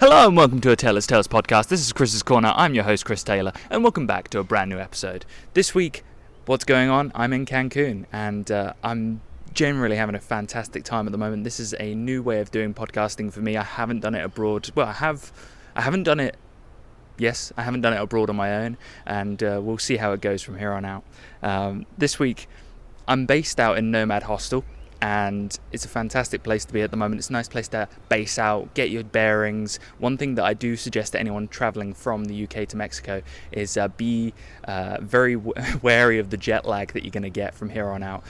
Hello and welcome to a Taylor's Tales podcast. This is Chris's Corner. I'm your host, Chris Taylor, and welcome back to a brand new episode. This week, what's going on? I'm in Cancun, and I'm generally having a fantastic time at the moment. This is a new way of doing podcasting for me. I haven't done it abroad. Well, I haven't done it. Yes, I haven't done it abroad on my own, and we'll see how it goes from here on out. This week, I'm based out in Nomad Hostel. And it's a fantastic place to be at the moment. It's a nice place to base out, get your bearings. One thing that I do suggest to anyone traveling from the UK to Mexico is be very wary of the jet lag that you're going to get from here on out.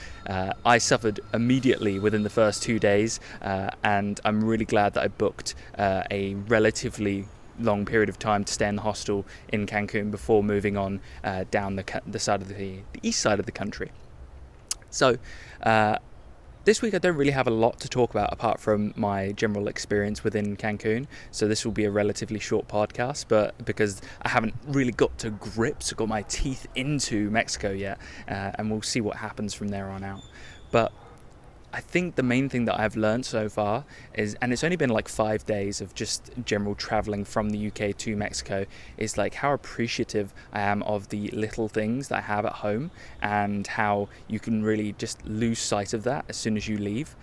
I suffered immediately within the first 2 days, and I'm really glad that I booked a relatively long period of time to stay in the hostel in Cancun before moving on down the side of the east side of the country. So, this week I don't really have a lot to talk about apart from my general experience within Cancun, so this will be a relatively short podcast, but because I haven't really got to grips, got my teeth into Mexico yet, and we'll see what happens from there on out. But I think the main thing that I've learned so far is, and it's only been like 5 days of just general traveling from the UK to Mexico, is like how appreciative I am of the little things that I have at home and how you can really just lose sight of that as soon as you leave.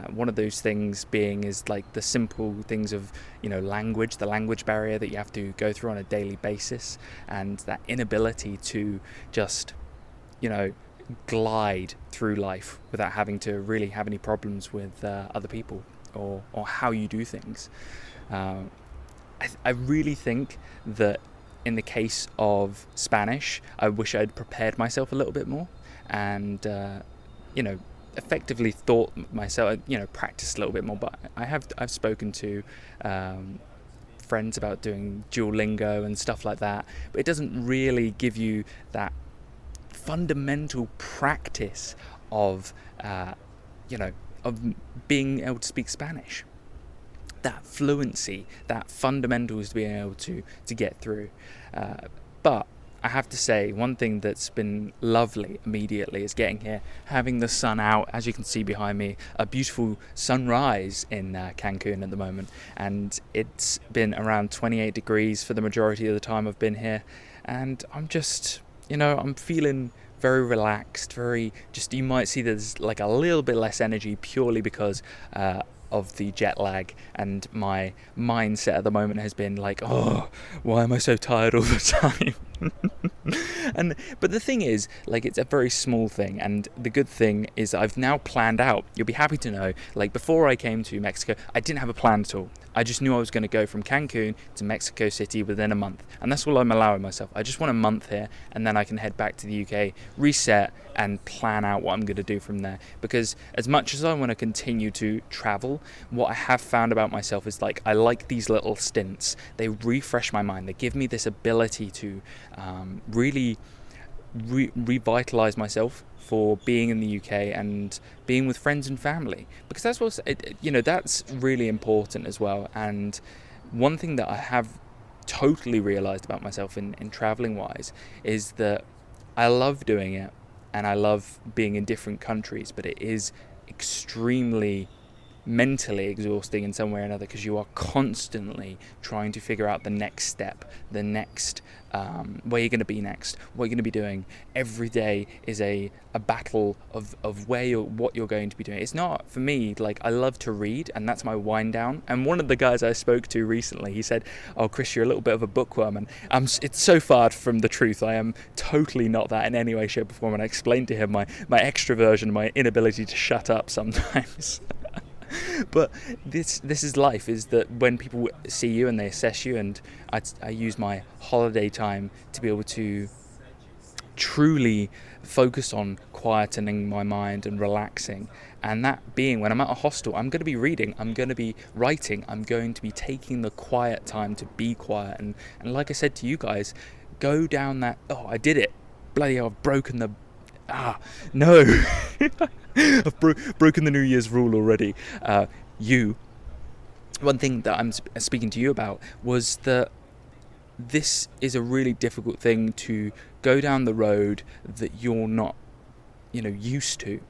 One of those things being is like the simple things of, language, the language barrier that you have to go through on a daily basis, and that inability to just, glide through life without having to really have any problems with other people or how you do things. I really think that in the case of Spanish, I wish I'd prepared myself a little bit more and, effectively thought myself, practiced a little bit more. But I've spoken to friends about doing Duolingo and stuff like that, but it doesn't really give you that fundamental practice of being able to speak Spanish, that fluency, that fundamentals to being able to get through. But I have to say, one thing that's been lovely immediately is getting here, having the sun out. As you can see behind me, a beautiful sunrise in Cancun at the moment, and it's been around 28 degrees for the majority of the time I've been here, and I'm just I'm feeling very relaxed, you might see there's like a little bit less energy purely because of the jet lag, and my mindset at the moment has been like, oh, why am I so tired all the time? But the thing is, like, it's a very small thing, and the good thing is I've now planned out. You'll be happy to know, like, before I came to Mexico, I didn't have a plan at all. I just knew I was going to go from Cancun to Mexico City within a month, and that's all I'm allowing myself. I just want a month here, and then I can head back to the UK, reset, and plan out what I'm going to do from there. Because as much as I want to continue to travel, what I have found about myself is, like, I like these little stints. They refresh my mind. They give me this ability to really revitalize myself for being in the UK and being with friends and family, because that's that's really important as well. And one thing that I have totally realized about myself in traveling wise is that I love doing it and I love being in different countries, but it is extremely mentally exhausting in some way or another, because you are constantly trying to figure out the next step, the next where you're going to be next, what you're going to be doing. Every day is a battle of what you're going to be doing. It's not, for me, like, I love to read, and that's my wind down. And one of the guys I spoke to recently, he said, oh, Chris, you're a little bit of a bookworm, and it's so far from the truth. I am totally not that in any way, shape or form. And I explained to him my extroversion, my inability to shut up sometimes. But this is life, is that when people see you and they assess you, and I use my holiday time to be able to truly focus on quietening my mind and relaxing. And that being, when I'm at a hostel, I'm going to be reading, I'm going to be writing, I'm going to be taking the quiet time to be quiet. And like I said to you guys, go down that, oh, I did it, bloody hell, I've broken the, no. I've broken the New Year's rule already. One thing that I'm speaking to you about was that this is a really difficult thing to go down the road that you're not, used to.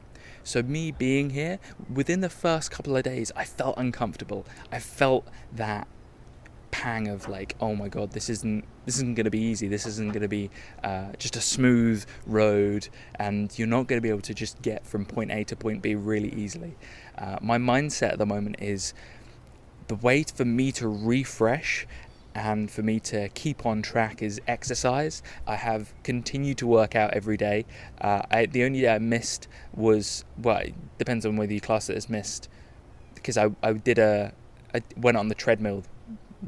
So me being here, within the first couple of days, I felt uncomfortable. I felt that pang of like, oh my god, this isn't going to be easy. This isn't going to be just a smooth road, and you're not going to be able to just get from point A to point B really easily. My mindset at the moment is the way for me to refresh and for me to keep on track is exercise. I have continued to work out every day. The only day I missed was, well, it depends on whether you class it as missed, because I went on the treadmill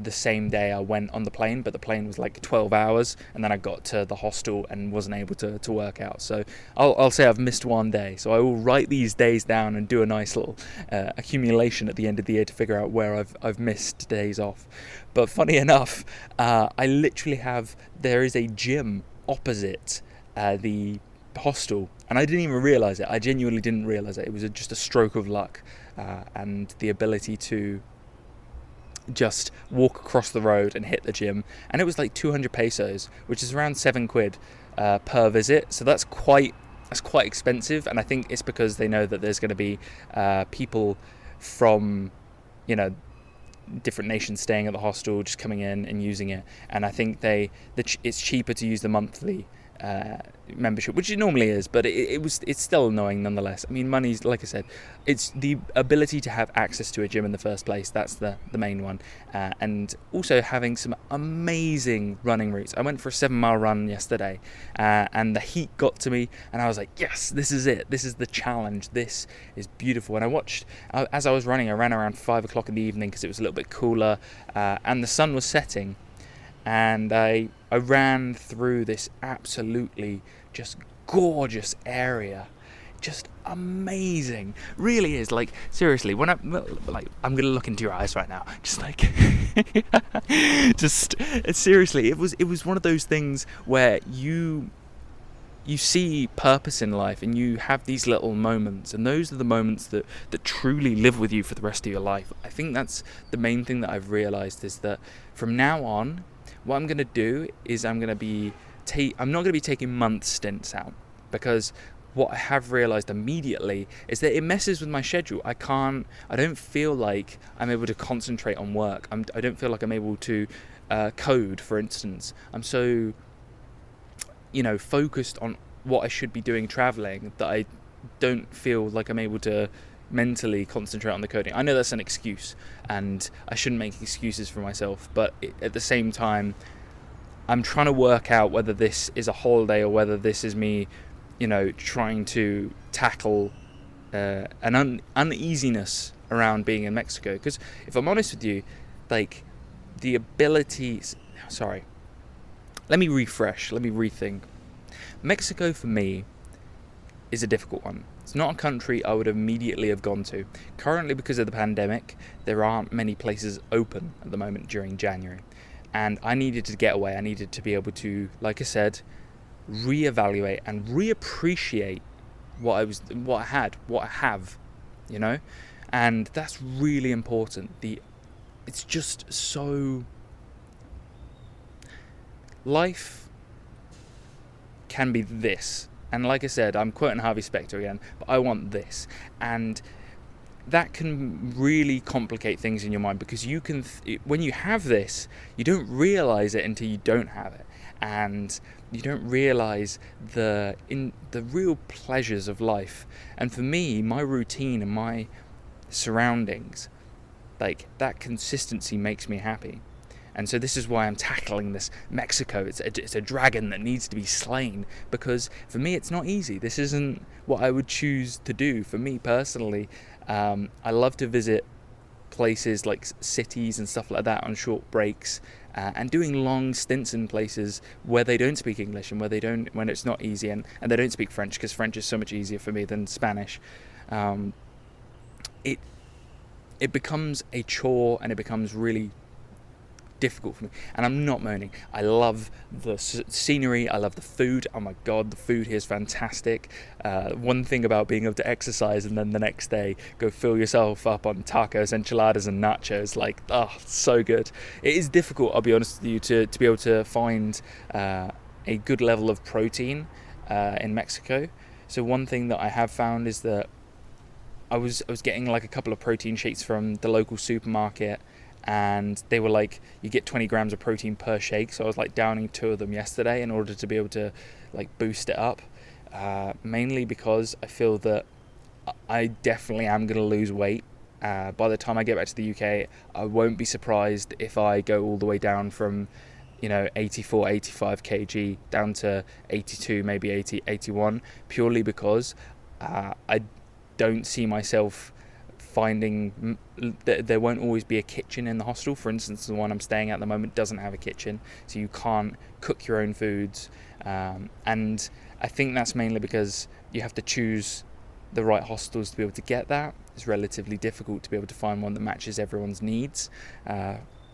the same day I went on the plane, but the plane was like 12 hours, and then I got to the hostel and wasn't able to work out. So I'll say I've missed one day. So I will write these days down and do a nice little accumulation at the end of the year to figure out where I've missed days off. But funny enough, I literally there is a gym opposite the hostel, and I didn't even realise it. I genuinely didn't realise it. It was just a stroke of luck, and the ability to just walk across the road and hit the gym, and it was like 200 pesos, which is around £7 per visit. So that's quite expensive, and I think it's because they know that there's going to be people from, different nations staying at the hostel, just coming in and using it. And I think it's cheaper to use the monthly membership, which it normally is, but it's still annoying nonetheless. I mean, money's, like I said, it's the ability to have access to a gym in the first place. That's the main one, and also having some amazing running routes. I went for a 7-mile run yesterday, and the heat got to me, and I was like, yes, this is it. This is the challenge. This is beautiful. And I watched, as I was running, I ran around 5 o'clock in the evening because it was a little bit cooler, and the sun was setting. And I ran through this absolutely just gorgeous area, just amazing. Really is, like, seriously. When I'm gonna look into your eyes right now, just like, just seriously. It was one of those things where you see purpose in life, and you have these little moments, and those are the moments that truly live with you for the rest of your life. I think that's the main thing that I've realized, is that from now on, what I'm going to do is I'm not going to be taking month stints out, because what I have realized immediately is that it messes with my schedule. I don't feel like I'm able to concentrate on work. I don't feel like I'm able to code, for instance. I'm so focused on what I should be doing traveling that I don't feel like I'm able to mentally concentrate on the coding. I know that's an excuse, and I shouldn't make excuses for myself, but at the same time, I'm trying to work out whether this is a holiday or whether this is me, trying to tackle an uneasiness around being in Mexico. Because if I'm honest with you, like, the abilities... Sorry. Let me rethink. Mexico, for me, is a difficult one. It's not a country I would immediately have gone to. Currently, because of the pandemic, there aren't many places open at the moment during January. And I needed to get away. I needed to be able to, like I said, reevaluate and reappreciate what I have, And that's really important. It's just so... Life can be this. And like I said, I'm quoting Harvey Specter again, but I want this. And that can really complicate things in your mind, because you can, when you have this, you don't realize it until you don't have it. And you don't realize the real pleasures of life. And for me, my routine and my surroundings, like, that consistency makes me happy. And so this is why I'm tackling this Mexico. It's a dragon that needs to be slain, because for me it's not easy. This isn't what I would choose to do. For me personally, I love to visit places like cities and stuff like that on short breaks, and doing long stints in places where they don't speak English and when it's not easy, and they don't speak French, because French is so much easier for me than Spanish. It becomes a chore, and it becomes really difficult for me, and I'm not moaning. I love the scenery, I love the food. Oh my god, the food here is fantastic. One thing about being able to exercise and then the next day go fill yourself up on tacos, enchiladas and nachos, like, so good. It is difficult, I'll be honest with you, to be able to find a good level of protein in Mexico. So one thing that I have found is that I was getting like a couple of protein shakes from the local supermarket, and they were like, you get 20 grams of protein per shake. So I was like downing 2 of them yesterday in order to be able to like boost it up, mainly because I feel that I definitely am going to lose weight. By the time I get back to the UK, I won't be surprised if I go all the way down from 84, 85 kg down to 82, maybe 80, 81, purely because I don't see myself finding that there won't always be a kitchen in the hostel. For instance, the one I'm staying at the moment doesn't have a kitchen, so you can't cook your own foods, and I think that's mainly because you have to choose the right hostels to be able to get that. It's relatively difficult to be able to find one that matches everyone's needs.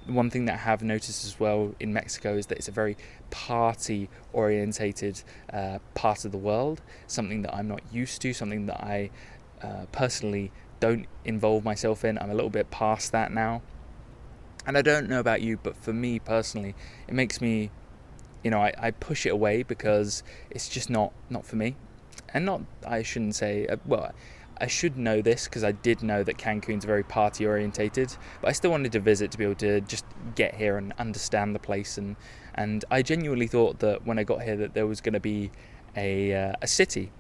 One thing that I have noticed as well in Mexico is that it's a very party-orientated part of the world, something that I'm not used to, something that I personally don't involve myself in. I'm a little bit past that now. And I don't know about you, but for me personally, it makes me, I push it away because it's just not for me. And I shouldn't say, I should know this because I did know that Cancun's very party orientated, but I still wanted to visit to be able to just get here and understand the place, and I genuinely thought that when I got here that there was going to be a city,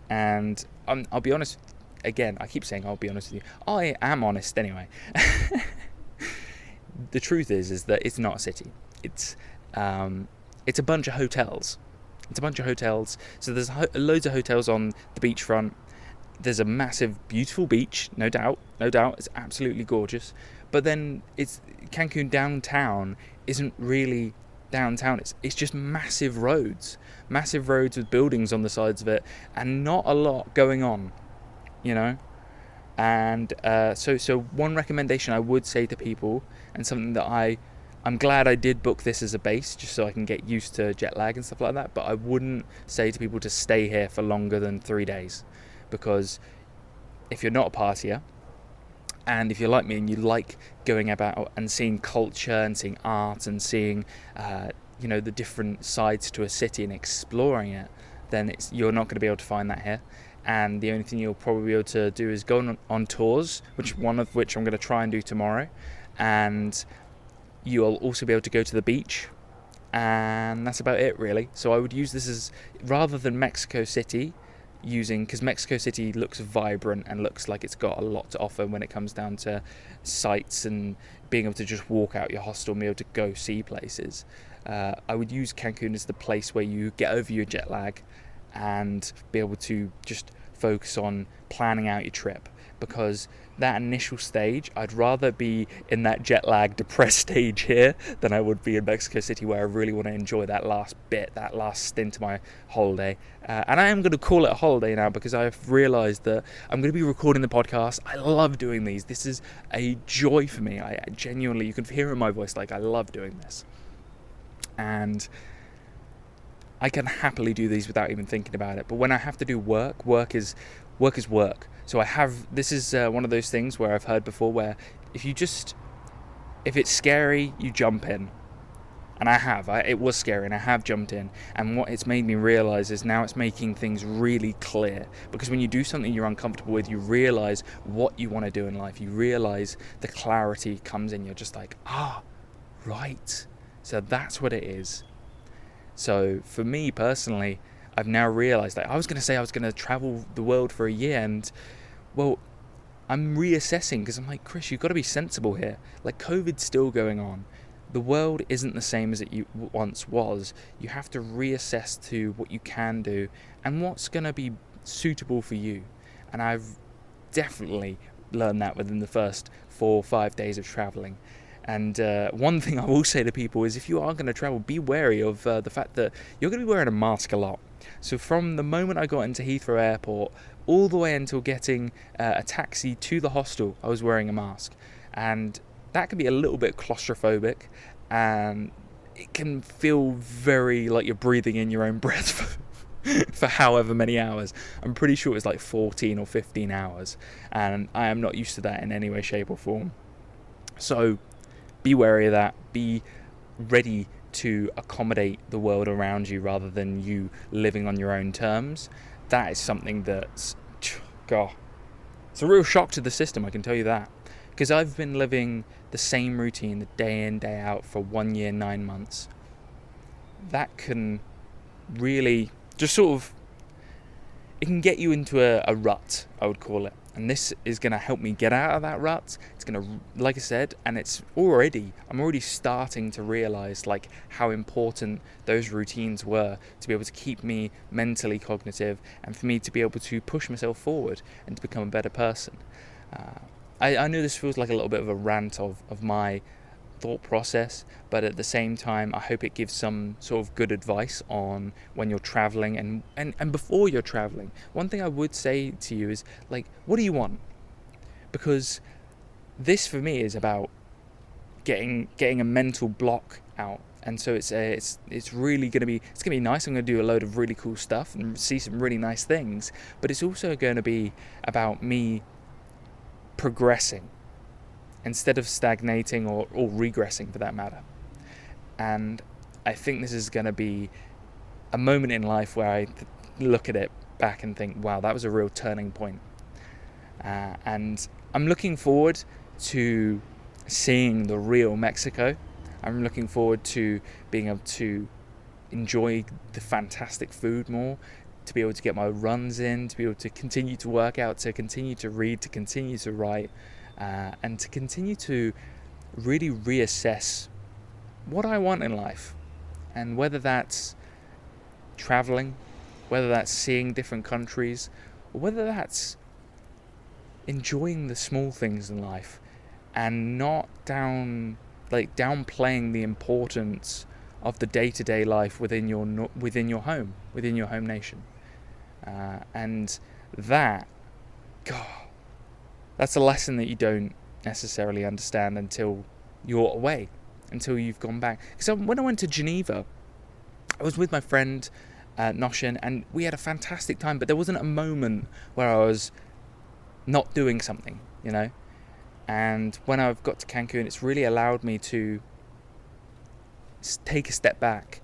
and I'll be honest. Again, I keep saying I'll be honest with you. I am honest anyway. The truth is that it's not a city. It's a bunch of hotels. It's a bunch of hotels. So there's loads of hotels on the beachfront. There's a massive, beautiful beach, no doubt. It's absolutely gorgeous. But then Cancun downtown isn't really downtown. It's just massive roads with buildings on the sides of it, and not a lot going on, And so one recommendation I would say to people, and something that I'm glad I did book this as a base, just so I can get used to jet lag and stuff like that, but I wouldn't say to people to stay here for longer than 3 days. Because if you're not a partier, and if you're like me and you like going about and seeing culture and seeing art and seeing the different sides to a city and exploring it, then you're not going to be able to find that here. And the only thing you'll probably be able to do is go on tours, one of which I'm going to try and do tomorrow, and you'll also be able to go to the beach, and that's about it really. So I would use this as, rather than Mexico City, because Mexico City looks vibrant and looks like it's got a lot to offer when it comes down to sights and being able to just walk out your hostel and be able to go see places. I would use Cancun as the place where you get over your jet lag and be able to just focus on planning out your trip, because that initial stage, I'd rather be in that jet lag depressed stage here than I would be in Mexico City, where I really want to enjoy that last stint of my holiday. And I am going to call it a holiday now, because I've realised that I'm going to be recording the podcast. I love doing these. This is a joy for me. I genuinely, you can hear in my voice, like I love doing this. And I can happily do these without even thinking about it. But when I have to do work is work. So this is one of those things where I've heard before, where if it's scary, you jump in. And it was scary, and I have jumped in. And what it's made me realise is now it's making things really clear. Because when you do something you're uncomfortable with, you realise what you want to do in life. You realise the clarity comes in. You're just like, right. So that's what it is. So for me personally, I've now realised that I was going to say I was going to travel the world for a year, and well, I'm reassessing, because I'm like, Chris, you've got to be sensible here. Like, COVID's still going on. The world isn't the same as it once was. You have to reassess to what you can do and what's going to be suitable for you. And I've definitely learned that within the first 4 or 5 days of travelling. And one thing I will say to people is, if you are going to travel, be wary of the fact that you're going to be wearing a mask a lot. So from the moment I got into Heathrow Airport all the way until getting a taxi to the hostel, I was wearing a mask. And that can be a little bit claustrophobic, and it can feel very like you're breathing in your own breath for however many hours. I'm pretty sure it was like 14 or 15 hours, and I am not used to that in any way, shape or form. So be wary of that. Be ready to accommodate the world around you rather than you living on your own terms. That is something that's, God, it's a real shock to the system, I can tell you that. Because I've been living the same routine, the day in, day out, for 1 year, 9 months. That can really just sort of, it can get you into a rut, I would call it. And this is going to help me get out of that rut. It's going to, like I said, and I'm already starting to realize like how important those routines were to be able to keep me mentally cognitive and for me to be able to push myself forward and to become a better person. I know this feels like a little bit of a rant of my thought process, but at the same time I hope it gives some sort of good advice on when you're traveling and before you're traveling. One thing I would say to you is like, what do you want? Because this for me is about getting a mental block out, and so it's really going to be nice. I'm going to do a load of really cool stuff and see some really nice things, but it's also going to be about me progressing instead of stagnating or regressing, for that matter. And I think this is going to be a moment in life where I look at it back and think, wow, that was a real turning point. And I'm looking forward to seeing the real Mexico. I'm looking forward to being able to enjoy the fantastic food more, to be able to get my runs in, to be able to continue to work out, to continue to read, to continue to write, and to continue to really reassess what I want in life, and whether that's traveling, whether that's seeing different countries, or whether that's enjoying the small things in life and not downplaying the importance of the day-to-day life within your home nation, and that, God, that's a lesson that you don't necessarily understand until you're away, until you've gone back. Because when I went to Geneva, I was with my friend Noshin, and we had a fantastic time, but there wasn't a moment where I was not doing something, you know. And when I've got to Cancun, it's really allowed me to take a step back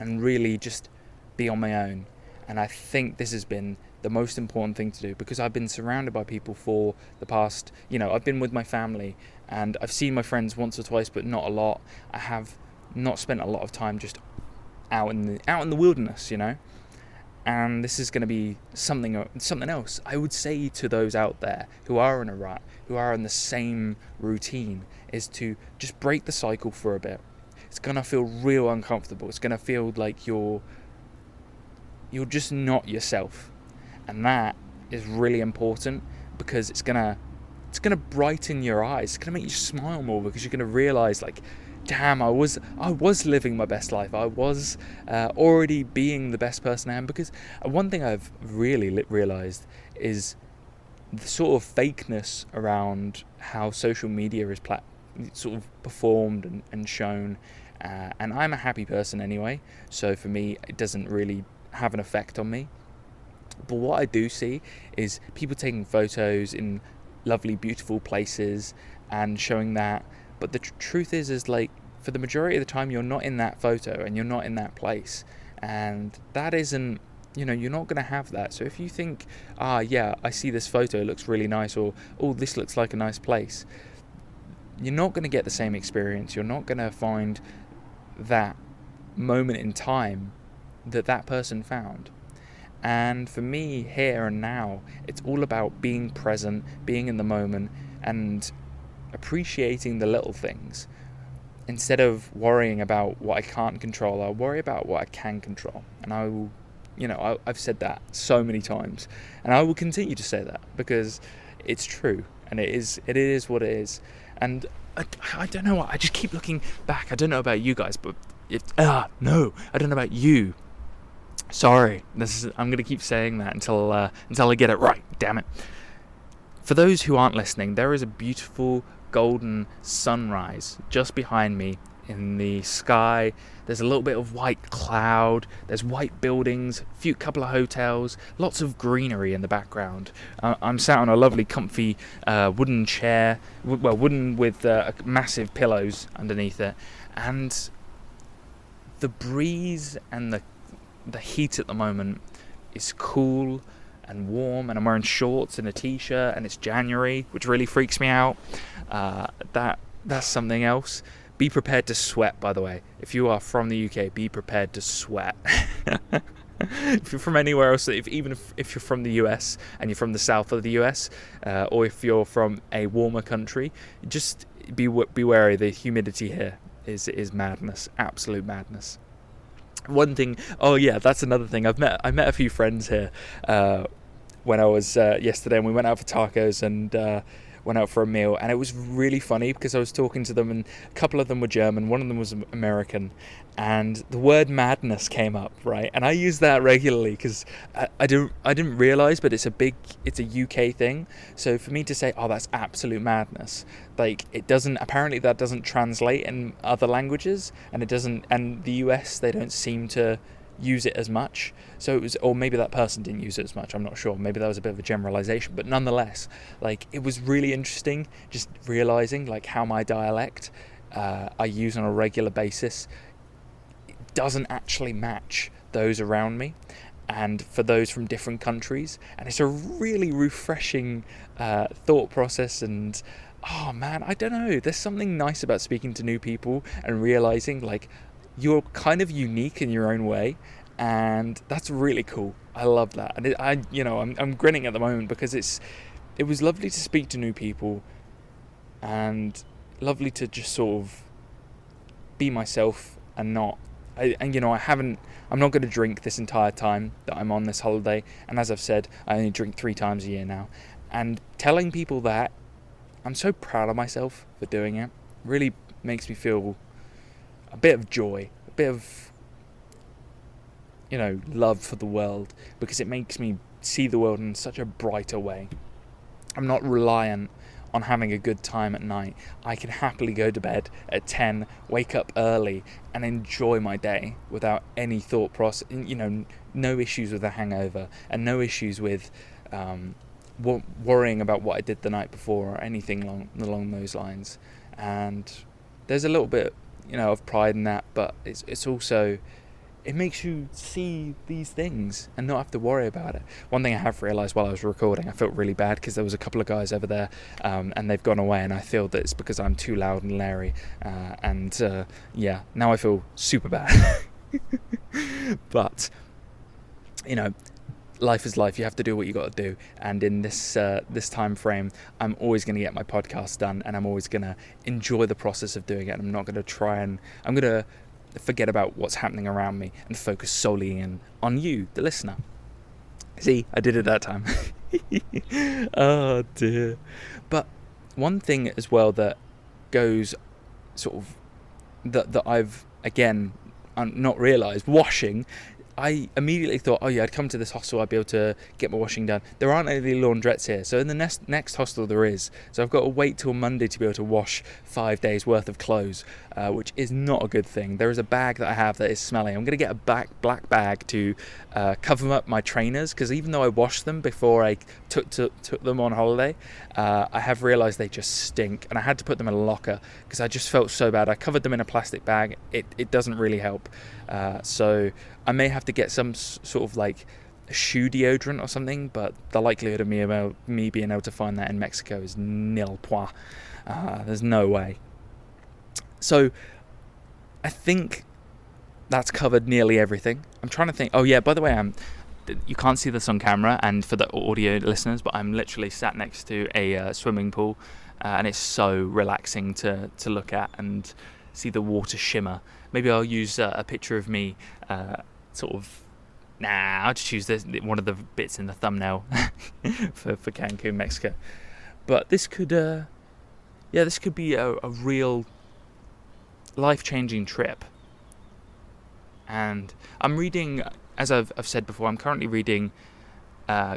and really just be on my own. And I think this has been the most important thing to do, because I've been surrounded by people for the past, I've been with my family and I've seen my friends once or twice, but not a lot. I have not spent a lot of time just out in the wilderness, and this is going to be something else. I would say to those out there who are in a rut, who are in the same routine, is to just break the cycle for a bit. It's going to feel real uncomfortable. It's going to feel like you're just not yourself. And that is really important, because it's gonna brighten your eyes. It's gonna make you smile more, because you're gonna realize, like, damn, I was living my best life. I was already being the best person I am. Because one thing I've really realized is the sort of fakeness around how social media is sort of performed and shown. And I'm a happy person anyway, so for me it doesn't really have an effect on me. But what I do see is people taking photos in lovely, beautiful places and showing that. But the truth is like, for the majority of the time, you're not in that photo and you're not in that place. And that isn't, you're not going to have that. So if you think, yeah, I see this photo, it looks really nice, or, oh, this looks like a nice place, you're not going to get the same experience. You're not going to find that moment in time that person found. And for me, here and now, it's all about being present, being in the moment, and appreciating the little things. Instead of worrying about what I can't control, I'll worry about what I can control. And I will, I've said that so many times, and I will continue to say that, because it's true, and it is what it is. And I don't know what, I just keep looking back. I don't know about you guys, but I don't know about you. Sorry, I'm going to keep saying that until I get it right, damn it. For those who aren't listening, there is a beautiful golden sunrise just behind me in the sky. There's a little bit of white cloud, there's white buildings, couple of hotels, lots of greenery in the background. I'm sat on a lovely comfy wooden chair, wooden with massive pillows underneath it, and the breeze and the heat at the moment is cool and warm, and I'm wearing shorts and a t-shirt, and it's January, which really freaks me out. That's something else. Be prepared to sweat, by the way. If you are from the UK, be prepared to sweat. If you're from anywhere else, even if you're from the US and you're from the south of the US, or if you're from a warmer country, just be wary. The humidity here is madness, absolute madness. One thing, that's another thing. I met a few friends here when I was yesterday, and we went out for tacos and went out for a meal, and it was really funny because I was talking to them, and a couple of them were German, one of them was American, and the word madness came up, right? And I use that regularly because I didn't realize, but it's a UK thing. So for me to say, oh, that's absolute madness, like apparently that doesn't translate in other languages, and the US, they don't seem to use it as much. So it was, or maybe that person didn't use it as much, I'm not sure, maybe that was a bit of a generalization, but nonetheless, like, it was really interesting just realizing like how my dialect I use on a regular basis doesn't actually match those around me, and for those from different countries. And it's a really refreshing thought process. And oh man, I don't know, there's something nice about speaking to new people and realizing like you're kind of unique in your own way, and that's really cool. I love that, and I'm grinning at the moment because it was lovely to speak to new people, and lovely to just sort of be myself and not. I'm not going to drink this entire time that I'm on this holiday, and as I've said, I only drink 3 times a year now, and telling people that, I'm so proud of myself for doing it. Really makes me feel a bit of joy, a bit of, love for the world, because it makes me see the world in such a brighter way. I'm not reliant on having a good time at night. I can happily go to bed at 10, wake up early, and enjoy my day without any thought process, no issues with a hangover, and no issues with worrying about what I did the night before or anything along those lines. And there's a little bit of pride in that, but it's also, it makes you see these things and not have to worry about it. One thing I have realised while I was recording, I felt really bad because there was a couple of guys over there and they've gone away, and I feel that it's because I'm too loud and Larry, now I feel super bad. But life is life. You have to do what you got to do, and in this time frame, I'm always going to get my podcast done, and I'm always going to enjoy the process of doing it. And I'm not going to I'm going to forget about what's happening around me and focus solely on you, the listener. See, I did it that time. Oh dear. But one thing as well that goes sort of that I've again not realised, washing. I immediately thought, I'd come to this hostel, I'd be able to get my washing done. There aren't any laundrettes here, so in the next hostel there is. So I've got to wait till Monday to be able to wash 5 days worth of clothes, which is not a good thing. There is a bag that I have that is smelly. I'm going to get a black bag to cover up my trainers, because even though I washed them before I took them on holiday, I have realised they just stink, and I had to put them in a locker because I just felt so bad. I covered them in a plastic bag. It doesn't really help. So I may have to get some sort of like shoe deodorant or something, but the likelihood of me being able to find that in Mexico is nil point. There's no way. So I think that's covered nearly everything. I'm trying to think. Oh yeah, by the way, you can't see this on camera, and for the audio listeners, but I'm literally sat next to a swimming pool, and it's so relaxing to look at and see the water shimmer. Maybe I'll use a picture of me, I'll just use one of the bits in the thumbnail for Cancun, Mexico. But this could be a real life-changing trip. And I'm reading, as I've said before, I'm currently reading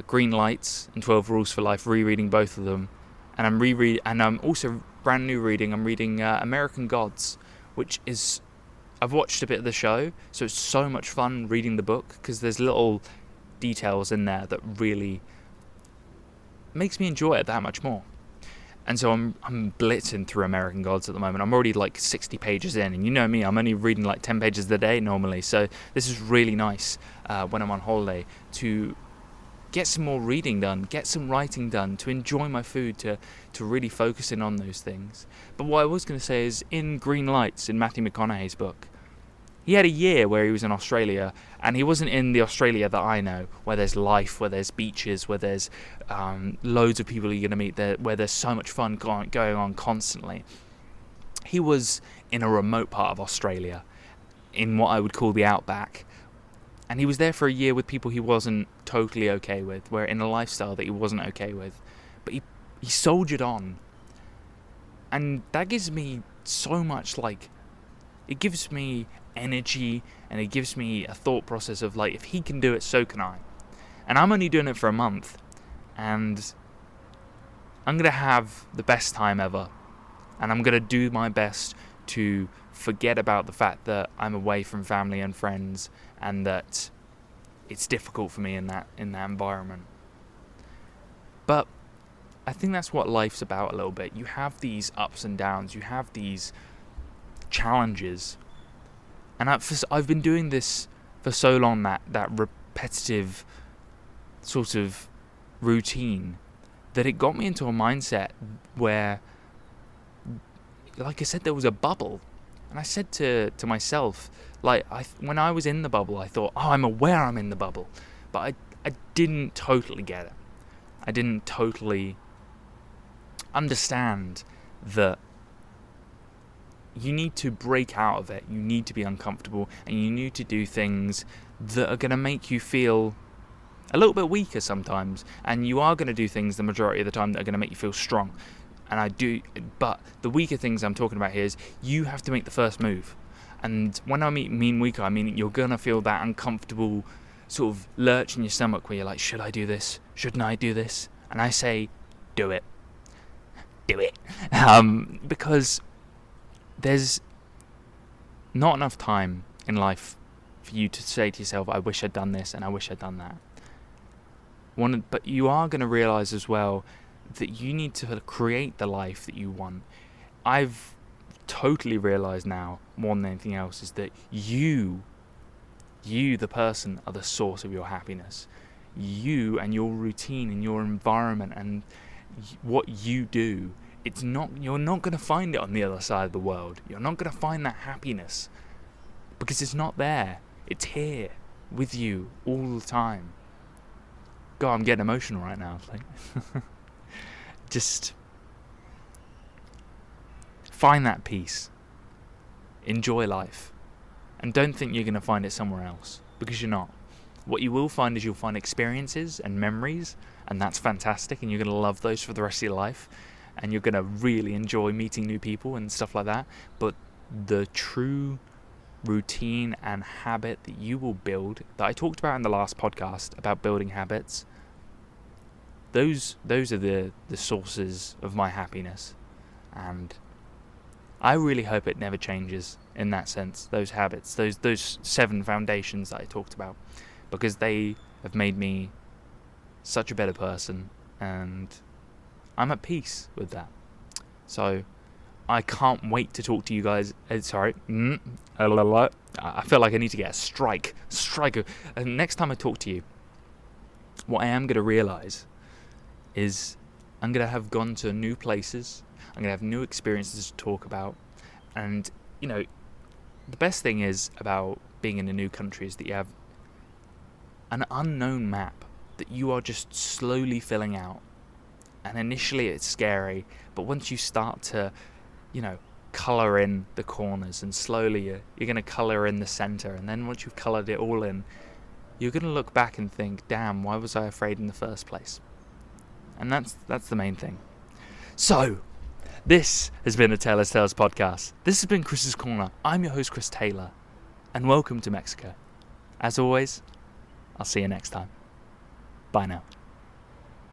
Green Lights and 12 Rules for Life, rereading both of them. And I'm also brand new reading. I'm reading American Gods, which is, I've watched a bit of the show, so it's so much fun reading the book because there's little details in there that really makes me enjoy it that much more. And so I'm blitzing through American Gods at the moment. I'm already like 60 pages in, and you know me, I'm only reading like 10 pages a day normally. So this is really nice when I'm on holiday to get some more reading done, get some writing done, to enjoy my food, to really focus in on those things. But what I was going to say is, in Green Lights, in Matthew McConaughey's book, he had a year where he was in Australia, and he wasn't in the Australia that I know, where there's life, where there's beaches, where there's loads of people you're going to meet there, where there's so much fun going on constantly. He was in a remote part of Australia, in what I would call the outback. And he was there for a year with people he wasn't totally okay with, where in a lifestyle that he wasn't okay with. But he soldiered on. And that gives me so much, it gives me energy, and it gives me a thought process of, if he can do it, so can I. And I'm only doing it for a month. And I'm going to have the best time ever. And I'm going to do my best to forget about the fact that I'm away from family and friends, and that it's difficult for me in that environment. But I think that's what life's about a little bit. You have these ups and downs, you have these challenges, and I've been doing this for so long, that repetitive sort of routine, that it got me into a mindset where, like I said, there was a bubble. And I said to myself, when I was in the bubble, I thought, I'm aware I'm in the bubble. But I didn't totally get it. I didn't totally understand that you need to break out of it. You need to be uncomfortable, and you need to do things that are going to make you feel a little bit weaker sometimes. And you are going to do things the majority of the time that are going to make you feel strong. And I do, but the weaker things I'm talking about here is you have to make the first move. And when I mean weaker, I mean you're going to feel that uncomfortable sort of lurch in your stomach where you're like, should I do this? Shouldn't I do this? And I say, do it. Do it. Because there's not enough time in life for you to say to yourself, I wish I'd done this and I wish I'd done that. But you are going to realise as well that you need to create the life that you want. I've totally realised now, more than anything else, is that you, the person, are the source of your happiness. You and your routine and your environment and what you do, you're not going to find it on the other side of the world. You're not going to find that happiness because it's not there. It's here with you all the time. God, I'm getting emotional right now. Just find that peace. Enjoy life. And don't think you're going to find it somewhere else, because you're not. What you will find is you'll find experiences and memories, and that's fantastic, and you're going to love those for the rest of your life, and you're going to really enjoy meeting new people and stuff like that. But the true routine and habit that you will build, that I talked about in the last podcast about building habits, those are the sources of my happiness, and I really hope it never changes in that sense. Those habits, those 7 foundations that I talked about, because they have made me such a better person, and I'm at peace with that. So I can't wait to talk to you guys. I feel like I need to get a strike. And next time I talk to you, what I am going to realise is I'm going to have gone to new places. I'm going to have new experiences to talk about. And, the best thing is about being in a new country is that you have an unknown map that you are just slowly filling out. And initially it's scary, but once you start to, colour in the corners, and slowly you're going to colour in the centre, and then once you've coloured it all in, you're going to look back and think, damn, why was I afraid in the first place? And that's the main thing. So, this has been the Taylor's Tales podcast. This has been Chris's Corner. I'm your host, Chris Taylor, and welcome to Mexico. As always, I'll see you next time. Bye now.